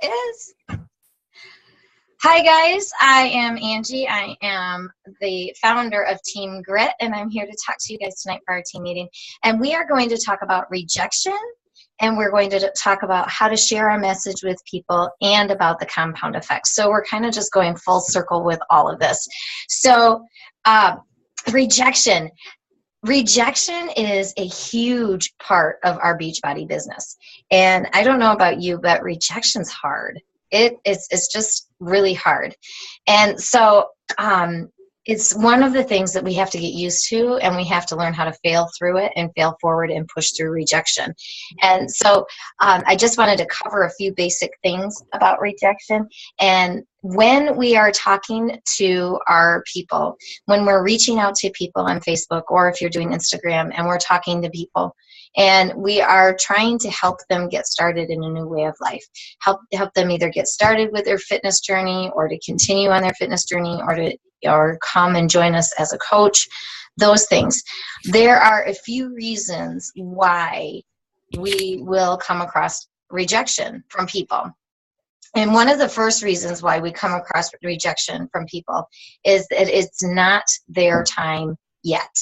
is. Hi guys, I am Angie. I am the founder of Team Grit, and I'm here to talk to you guys tonight for our team meeting. And we are going to talk about rejection, and we're going to talk about how to share our message with people and about the compound effect. So we're kind of just going full circle with all of this. So rejection. Rejection is a huge part of our Beachbody business. And I don't know about you, but rejection's hard. It's just really hard. And so it's one of the things that we have to get used to, and we have to learn how to fail through it and fail forward and push through rejection. And so I just wanted to cover a few basic things about rejection. And when we are talking to our people, when we're reaching out to people on Facebook, or if you're doing Instagram and we're talking to people, and we are trying to help them get started in a new way of life, help them either get started with their fitness journey, or to continue on their fitness journey, or come and join us as a coach, those things. There are a few reasons why we will come across rejection from people. And one of the first reasons why we come across rejection from people is that it's not their time yet.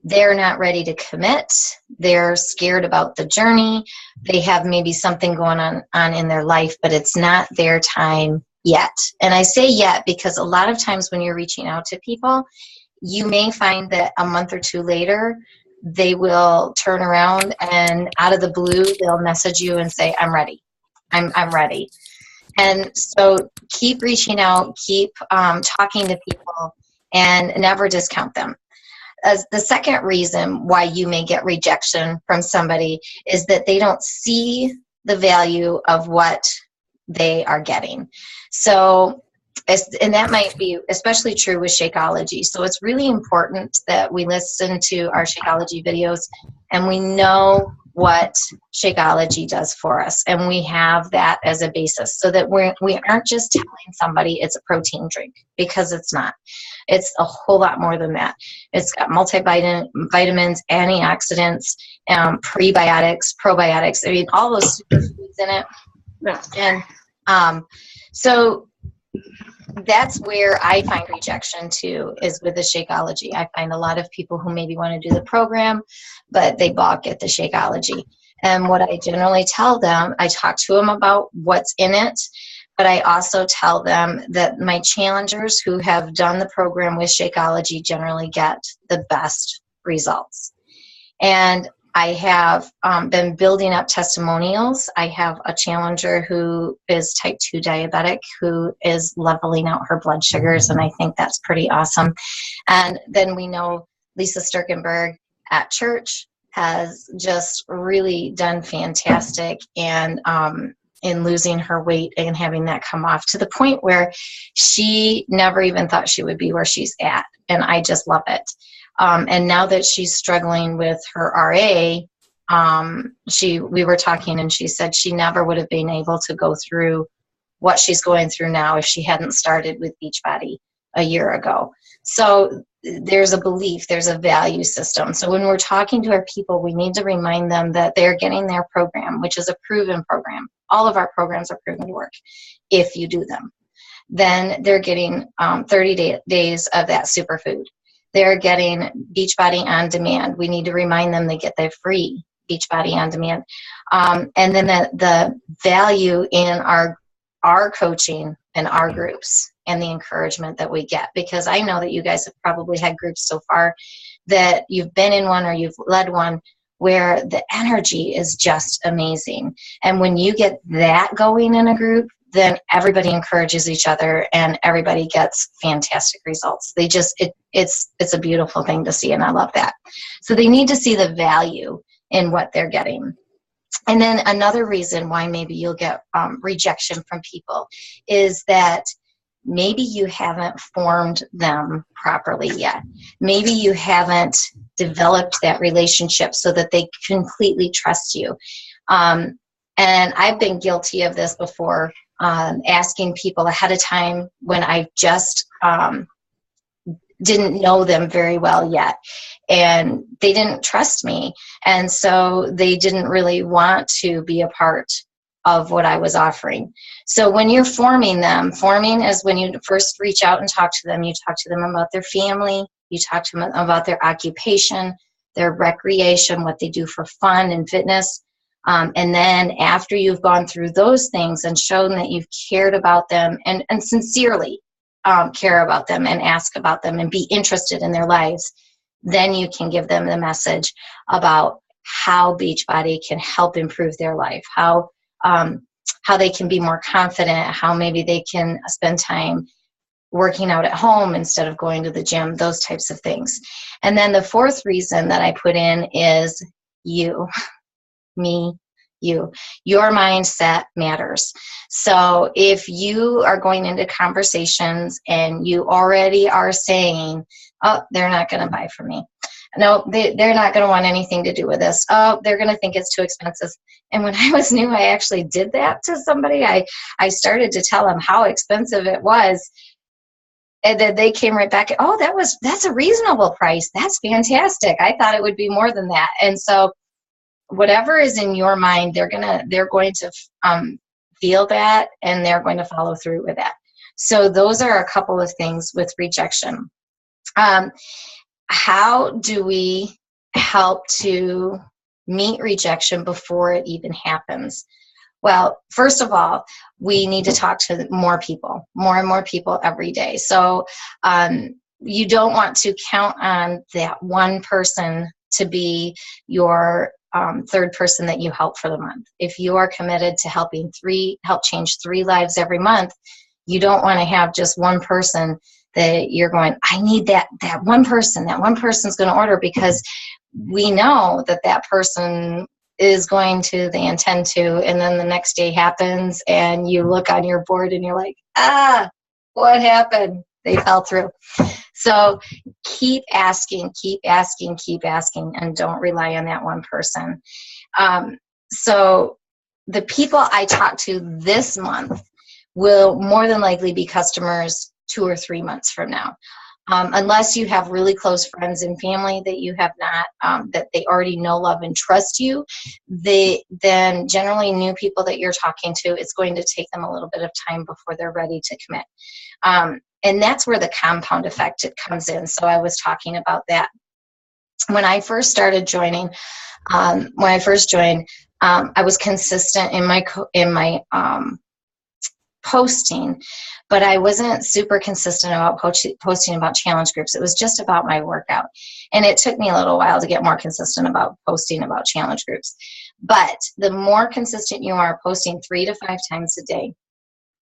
They're not ready to commit. They're scared about the journey. They have maybe something going on in their life, but it's not their time yet. And I say yet because a lot of times when you're reaching out to people, you may find that a month or two later, they will turn around and out of the blue, they'll message you and say, I'm ready. I'm ready. And so keep reaching out, keep talking to people, and never discount them. As the second reason why you may get rejection from somebody is that they don't see the value of what they are getting. So, and that might be especially true with Shakeology. So it's really important that we listen to our Shakeology videos and we know what Shakeology does for us, and we have that as a basis, so that we aren't just telling somebody it's a protein drink, because it's not. It's a whole lot more than that. It's got multivitamins, antioxidants, prebiotics, probiotics. I mean, all those superfoods in it. And so that's where I find rejection too, is with the Shakeology. I find a lot of people who maybe want to do the program, but they balk at the Shakeology. And what I generally tell them, I talk to them about what's in it, but I also tell them that my challengers who have done the program with Shakeology generally get the best results. And I have been building up testimonials. I have a challenger who is type 2 diabetic who is leveling out her blood sugars, and I think that's pretty awesome. And then we know Lisa Sturkenberg at church has just really done fantastic, and in losing her weight and having that come off to the point where she never even thought she would be where she's at, and I just love it. And now that she's struggling with her RA, we were talking, and she said she never would have been able to go through what she's going through now if she hadn't started with Beachbody a year ago. So there's a belief, there's a value system. So when we're talking to our people, we need to remind them that they're getting their program, which is a proven program. All of our programs are proven to work if you do them. Then they're getting 30 days of that superfood. They're getting Beachbody On Demand. We need to remind them they get their free Beachbody On Demand. And then the value in our coaching and our groups and the encouragement that we get. Because I know that you guys have probably had groups so far that you've been in one or you've led one where the energy is just amazing. And when you get that going in a group, then everybody encourages each other and everybody gets fantastic results. It's a beautiful thing to see, and I love that. So they need to see the value in what they're getting. And then another reason why maybe you'll get rejection from people is that maybe you haven't formed them properly yet. Maybe you haven't developed that relationship so that they completely trust you. And I've been guilty of this before. Asking people ahead of time when I just didn't know them very well yet, and they didn't trust me, and so they didn't really want to be a part of what I was offering. So when you're forming them, forming is when you first reach out and talk to them. You talk to them about their family. You talk to them about their occupation, their recreation, what they do for fun and fitness. And then after you've gone through those things and shown that you've cared about them and sincerely care about them and ask about them and be interested in their lives, then you can give them the message about how Beachbody can help improve their life, how they can be more confident, how maybe they can spend time working out at home instead of going to the gym, those types of things. And then the fourth reason that I put in is you, me, you. Your mindset matters. So if you are going into conversations and you already are saying, oh, they're not going to buy from me. No, they're not going to want anything to do with this. Oh, they're going to think it's too expensive. And when I was new, I actually did that to somebody. I started to tell them how expensive it was. And then they came right back, oh, that's a reasonable price. That's fantastic. I thought it would be more than that. And so whatever is in your mind, they're going to feel that, and they're going to follow through with that. So those are a couple of things with rejection. How do we help to meet rejection before it even happens? Well, first of all, we need to talk to more and more people every day. So you don't want to count on that one person to be your third person that you help for the month. If you are committed to help change 3 lives every month, you don't want to have just one person that you're going, I need that one person. That one person's going to order, because we know that person is going to, they intend to, and then the next day happens and you look on your board and you're like, what happened? They fell through. So keep asking, and don't rely on that one person. So the people I talk to this month will more than likely be customers 2 or 3 months from now. Unless you have really close friends and family that you have not, that they already know, love, and trust you, then generally new people that you're talking to, it's going to take them a little bit of time before they're ready to commit. And that's where the compound effect comes in. So I was talking about that. When I first started joining, I was consistent in my posting, but I wasn't super consistent about posting about challenge groups. It was just about my workout. And it took me a little while to get more consistent about posting about challenge groups. But the more consistent you are, posting 3 to 5 times a day,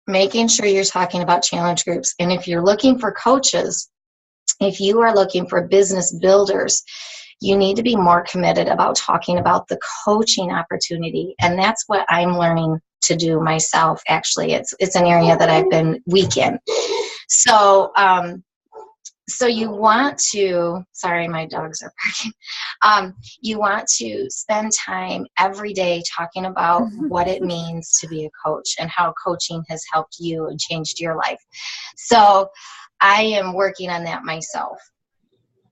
making sure you're talking about challenge groups. And if you're looking for coaches, if you are looking for business builders, you need to be more committed about talking about the coaching opportunity. And that's what I'm learning to do myself. Actually, it's an area that I've been weak in. So you want to, sorry, my dogs are barking. You want to spend time every day talking about what it means to be a coach and how coaching has helped you and changed your life. So I am working on that myself.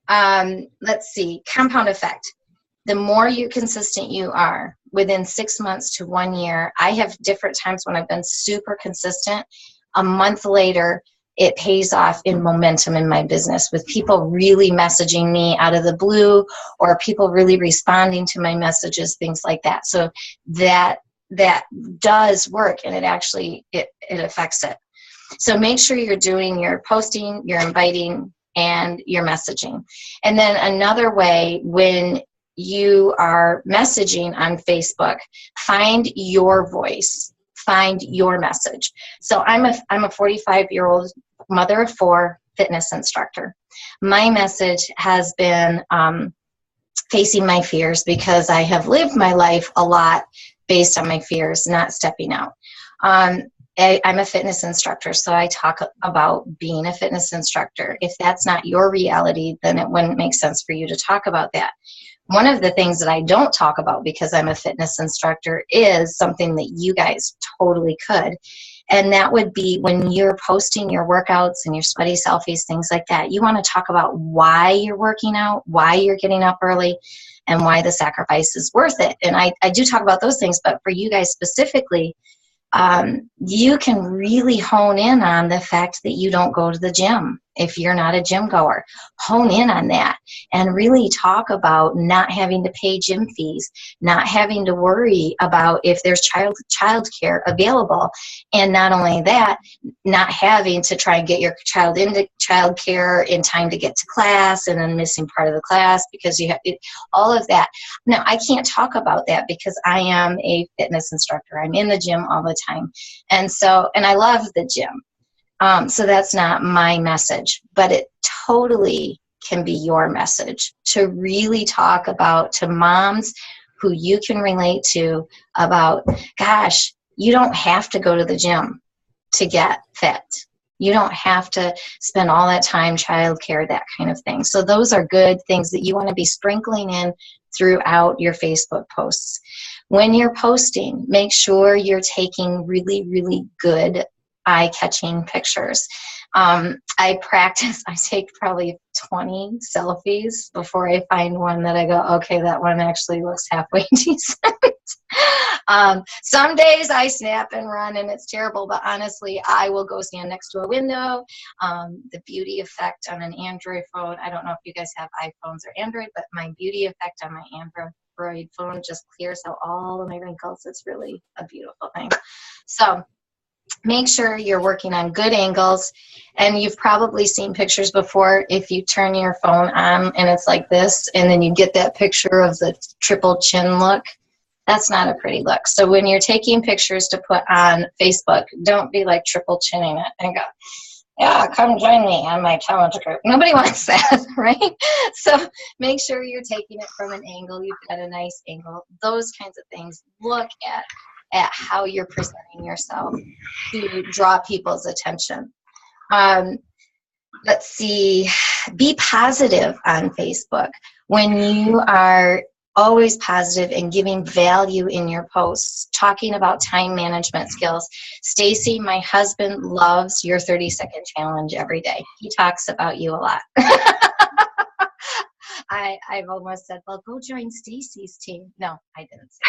Let's see, compound effect. The more consistent you are, within 6 months to 1 year, I have different times when I've been super consistent. A month later, it pays off in momentum in my business, with people really messaging me out of the blue, or people really responding to my messages, things like that. So that does work, and it actually, it affects it. So make sure you're doing your posting, your inviting, and your messaging. And then another way, when you are messaging on Facebook, find your voice, find your message. So I'm a 45-year-old mother of 4 fitness instructor. My message has been facing my fears, because I have lived my life a lot based on my fears, not stepping out. I'm a fitness instructor, so I talk about being a fitness instructor. If that's not your reality, then it wouldn't make sense for you to talk about that. One of the things that I don't talk about, because I'm a fitness instructor, is something that you guys totally could, And that would be when you're posting your workouts and your sweaty selfies, things like that. You want to talk about why you're working out, why you're getting up early, and why the sacrifice is worth it. And I do talk about those things, but for you guys specifically, you can really hone in on the fact that you don't go to the gym. If you're not a gym goer, hone in on that and really talk about not having to pay gym fees, not having to worry about if there's child care available. And not only that, not having to try and get your child into child care in time to get to class and then missing part of the class because you have all of that. Now, I can't talk about that because I am a fitness instructor. I'm in the gym all the time. And I love the gym. So that's not my message, but it totally can be your message to really talk about to moms who you can relate to about, gosh, you don't have to go to the gym to get fit. You don't have to spend all that time childcare, that kind of thing. So those are good things that you want to be sprinkling in throughout your Facebook posts. When you're posting, make sure you're taking really, really good eye-catching pictures. I take probably 20 selfies before I find one that I go, okay, that one actually looks halfway decent. Some days I snap and run and it's terrible, but honestly, I will go stand next to a window. The beauty effect on an Android phone, I don't know if you guys have iPhones or Android, but my beauty effect on my Android phone just clears out all of my wrinkles. It's really a beautiful thing. So make sure you're working on good angles, and you've probably seen pictures before if you turn your phone on and it's like this, and then you get that picture of the triple chin look. That's not a pretty look. So when you're taking pictures to put on Facebook, don't be like triple chinning it and go, yeah, come join me on my challenge group. Nobody wants that, right? So make sure you're taking it from an angle. You've got a nice angle. Those kinds of things. Look at how you're presenting yourself to draw people's attention. Let's see, be positive on Facebook. When you are always positive and giving value in your posts, talking about time management skills. Stacy, my husband, loves your 30-second challenge every day. He talks about you a lot. I've almost said, well, go join Stacy's team. No, I didn't say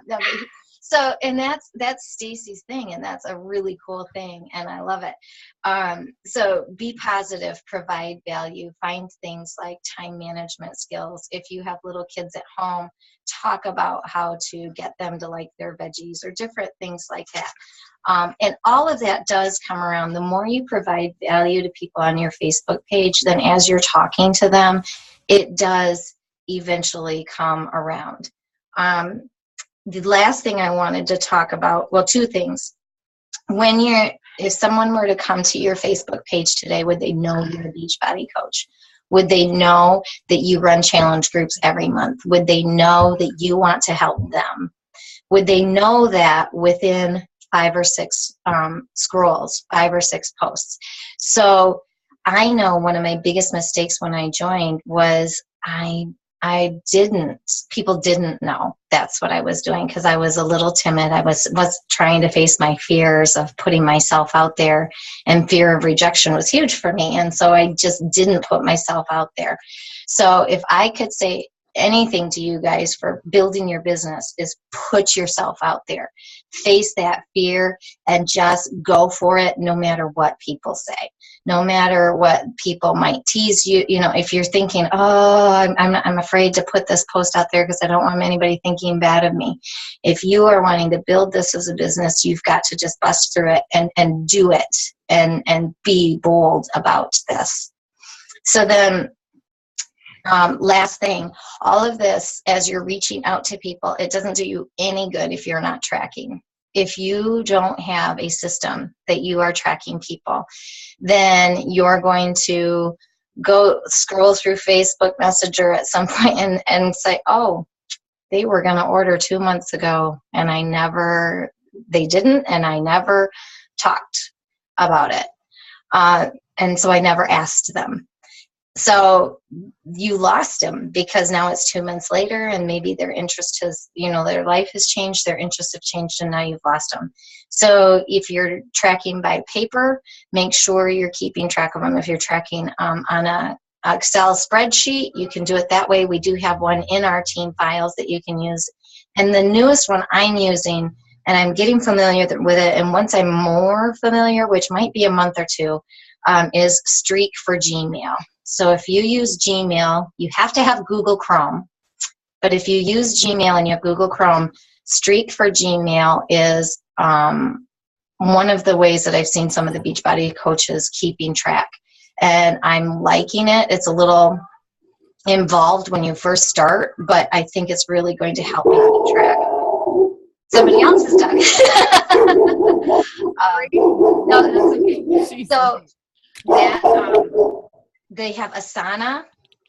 no, so, and that's Stacy's thing, and that's a really cool thing, and I love it. So be positive, provide value, find things like time management skills. If you have little kids at home, talk about how to get them to like their veggies or different things like that. And all of that does come around. The more you provide value to people on your Facebook page, then as you're talking to them, it does eventually come around. The last thing I wanted to talk about, well, two things. If someone were to come to your Facebook page today, would they know you're a Beachbody coach? Would they know that you run challenge groups every month? Would they know that you want to help them? Would they know that within 5 or 6 scrolls, 5 or 6 posts? So I know one of my biggest mistakes when I joined was people didn't know that's what I was doing because I was a little timid. I was trying to face my fears of putting myself out there, and fear of rejection was huge for me. And so I just didn't put myself out there. So if I could say anything to you guys for building your business, is put yourself out there, face that fear, and just go for it no matter what people say, no matter what people might tease you. You know, if you're thinking, oh, I'm afraid to put this post out there because I don't want anybody thinking bad of me. If you are wanting to build this as a business, you've got to just bust through it and do it and be bold about this. So then, last thing, all of this, as you're reaching out to people, it doesn't do you any good if you're not tracking. If you don't have a system that you are tracking people, then you're going to go scroll through Facebook Messenger at some point and say, oh, they were going to order 2 months ago, and they didn't, and I never talked about it. And so I never asked them. So you lost them because now it's 2 months later, and maybe their interest has, their life has changed, their interests have changed, and now you've lost them. So if you're tracking by paper, make sure you're keeping track of them. If you're tracking on a Excel spreadsheet, you can do it that way. We do have one in our team files that you can use. And the newest one I'm using, and I'm getting familiar with it, and once I'm more familiar, which might be a month or two, is Streak for Gmail. So if you use Gmail, you have to have Google Chrome. But if you use Gmail and you have Google Chrome, Streak for Gmail is one of the ways that I've seen some of the Beachbody coaches keeping track. And I'm liking it. It's a little involved when you first start, but I think it's really going to help me keep track. Somebody else is talking. No, that's okay. So that, they have Asana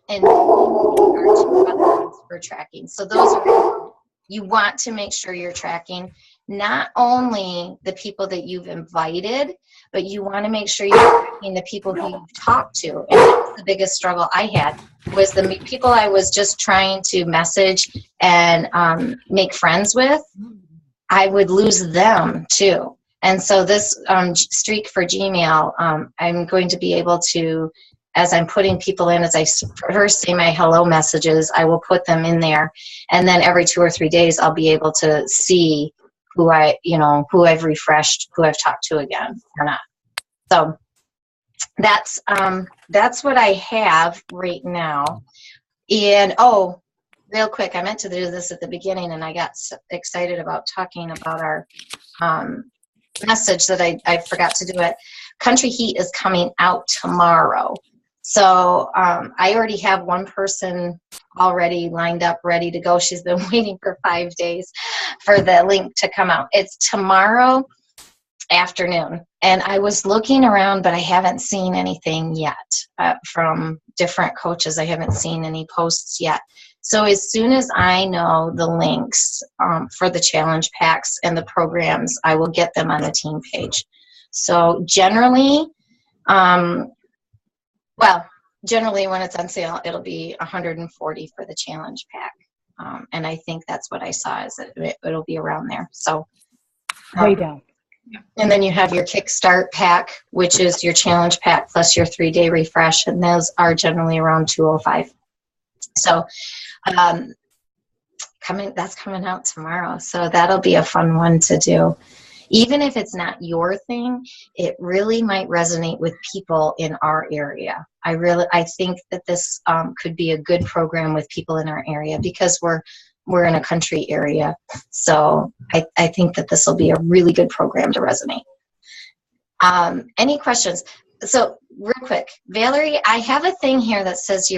and are two other ones for tracking. So those are, you want to make sure you're tracking not only the people that you've invited, but you want to make sure you're tracking the people who you've talked to. And that's the biggest struggle I had, was the people I was just trying to message and make friends with, I would lose them too. And so this Streak for Gmail, I'm going to be able to, as I'm putting people in, as I first say my hello messages, I will put them in there. And then every 2 or 3 days, I'll be able to see who I've refreshed, who I've talked to again or not. So that's what I have right now. And real quick, I meant to do this at the beginning, and I got excited about talking about our message that I forgot to do it. Country Heat is coming out tomorrow. So I already have one person already lined up, ready to go. She's been waiting for 5 days for the link to come out. It's tomorrow afternoon. And I was looking around, but I haven't seen anything yet from different coaches. I haven't seen any posts yet. So as soon as I know the links for the challenge packs and the programs, I will get them on the team page. So generally, generally when it's on sale, it'll be $140 for the challenge pack. And I think that's what I saw, is that it'll be around there. So way down. And then you have your Kickstart pack, which is your challenge pack plus your 3-day refresh, and those are generally around $205. So that's coming out tomorrow. So that'll be a fun one to do. Even if it's not your thing, it really might resonate with people in our area. I think that this could be a good program with people in our area, because we're in a country area. So I think that this will be a really good program to resonate. Any questions? So real quick, Valerie, I have a thing here that says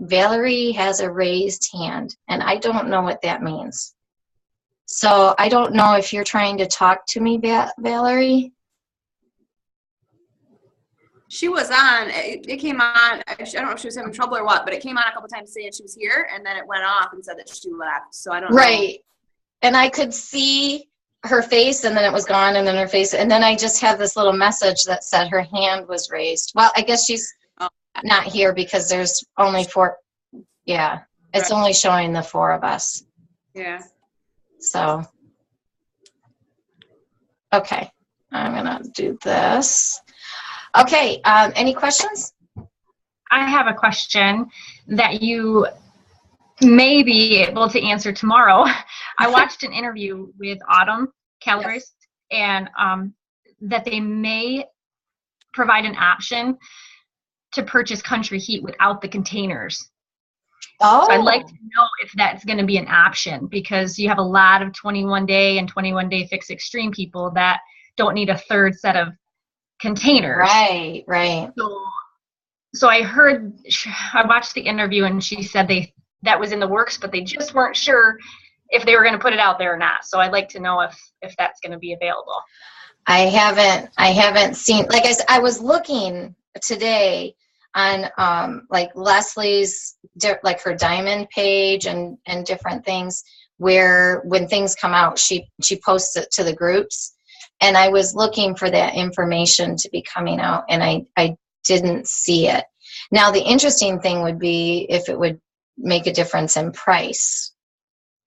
Valerie has a raised hand, and I don't know what that means. So I don't know if you're trying to talk to me, Valerie. She was on, it came on, I don't know if she was having trouble or what, but it came on a couple times saying she was here, and then it went off and said that she left. So I don't know. Right. And I could see her face, and then it was gone, and then her face, and then I just have this little message that said her hand was raised. Well, I guess she's not here because there's only 4. Yeah. It's only showing the 4 of us. Yeah. So, okay, I'm going to do this. Okay, any questions? I have a question that you may be able to answer tomorrow. I watched an interview with Autumn Calabrese, and that they may provide an option to purchase Country Heat without the containers. Oh. So I'd like to know if that's going to be an option, because you have a lot of 21-day and 21-day Fix Extreme people that don't need a third set of containers. Right, right. So I watched the interview, and she said that was in the works, but they just weren't sure if they were going to put it out there or not. So I'd like to know if that's going to be available. I haven't seen, like I said, I was looking today on like Leslie's, like her diamond page and different things, where when things come out, she posts it to the groups, and I was looking for that information to be coming out, and I didn't see it. Now, the interesting thing would be if it would make a difference in price.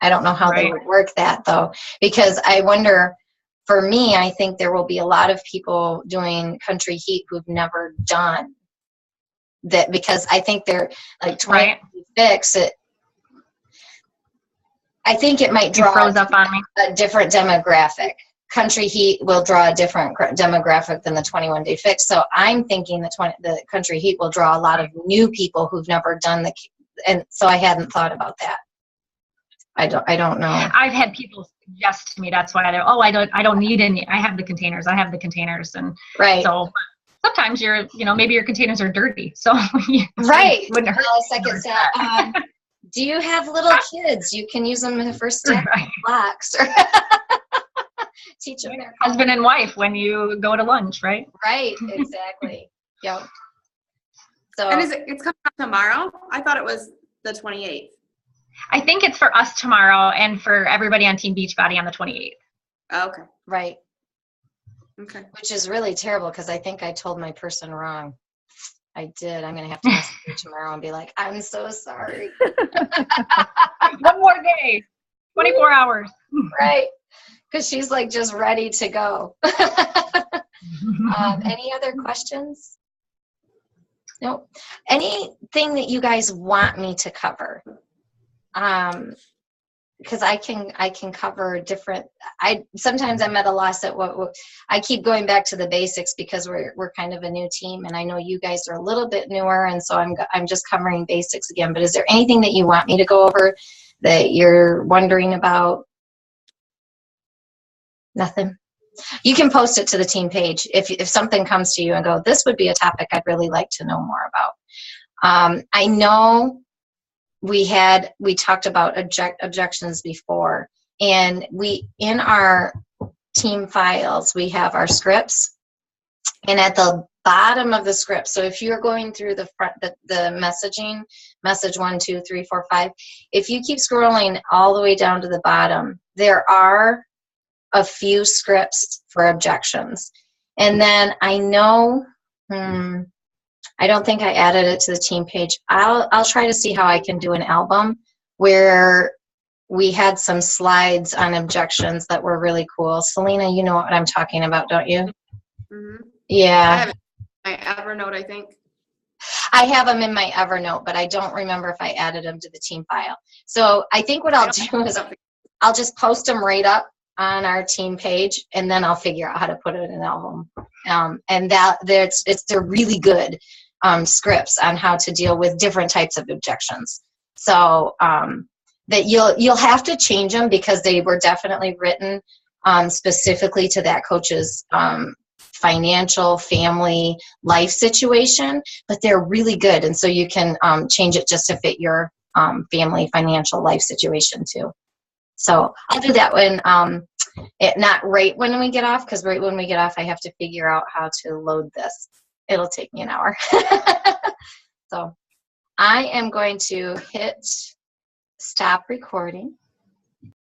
I don't know how they would work that, though, because I wonder, for me, I think there will be a lot of people doing Country Heat who've never done that, because I think they're like 20 fix it. I think it might draw a different demographic. Country Heat will draw a different demographic than the 21 Day Fix. So I'm thinking the Country Heat will draw a lot of new people who've never done and so I hadn't thought about that. I don't know. I've had people suggest to me that's why they're, I don't need any. I have the containers. And so sometimes maybe your containers are dirty. So right. Second set. Do you have little kids? You can use them in the first step blocks or teach them their husband and wife when you go to lunch, right? Right, exactly. Yep. So, and it's coming out tomorrow? I thought it was the 28th. I think it's for us tomorrow and for everybody on Team Beachbody on the 28th. Okay. Right. Okay. Which is really terrible because I think I told my person wrong. I did. I'm going to have to message her tomorrow and be like, I'm so sorry. One more day. 24 hours. Right. Because she's like just ready to go. Any other questions? Nope. Anything that you guys want me to cover? Because I can cover different. Sometimes I'm at a loss at what I keep going back to the basics because we're kind of a new team, and I know you guys are a little bit newer, and so I'm just covering basics again. But is there anything that you want me to go over that you're wondering about? Nothing. You can post it to the team page if something comes to you and go, this would be a topic I'd really like to know more about. I know we talked about objections before, and in our team files we have our scripts, and at the bottom of the script, so if you're going through the messaging, message 1, 2, 3, 4, 5, if you keep scrolling all the way down to the bottom, there are a few scripts for objections. And then I know, I don't think I added it to the team page. I'll try to see how I can do an album where we had some slides on objections that were really cool. Selena, you know what I'm talking about, don't you? Mm-hmm. Yeah. I have it in my Evernote, I think. I have them in my Evernote, but I don't remember if I added them to the team file. So I think what I'll do is I'll just post them right up on our team page, and then I'll figure out how to put it in an album. And they're really good scripts on how to deal with different types of objections. So that you'll have to change them because they were definitely written specifically to that coach's financial, family, life situation, but they're really good. And so you can change it just to fit your family, financial, life situation too. So I'll do that when, not right when we get off, because right when we get off, I have to figure out how to load this. It'll take me an hour. So I am going to hit stop recording.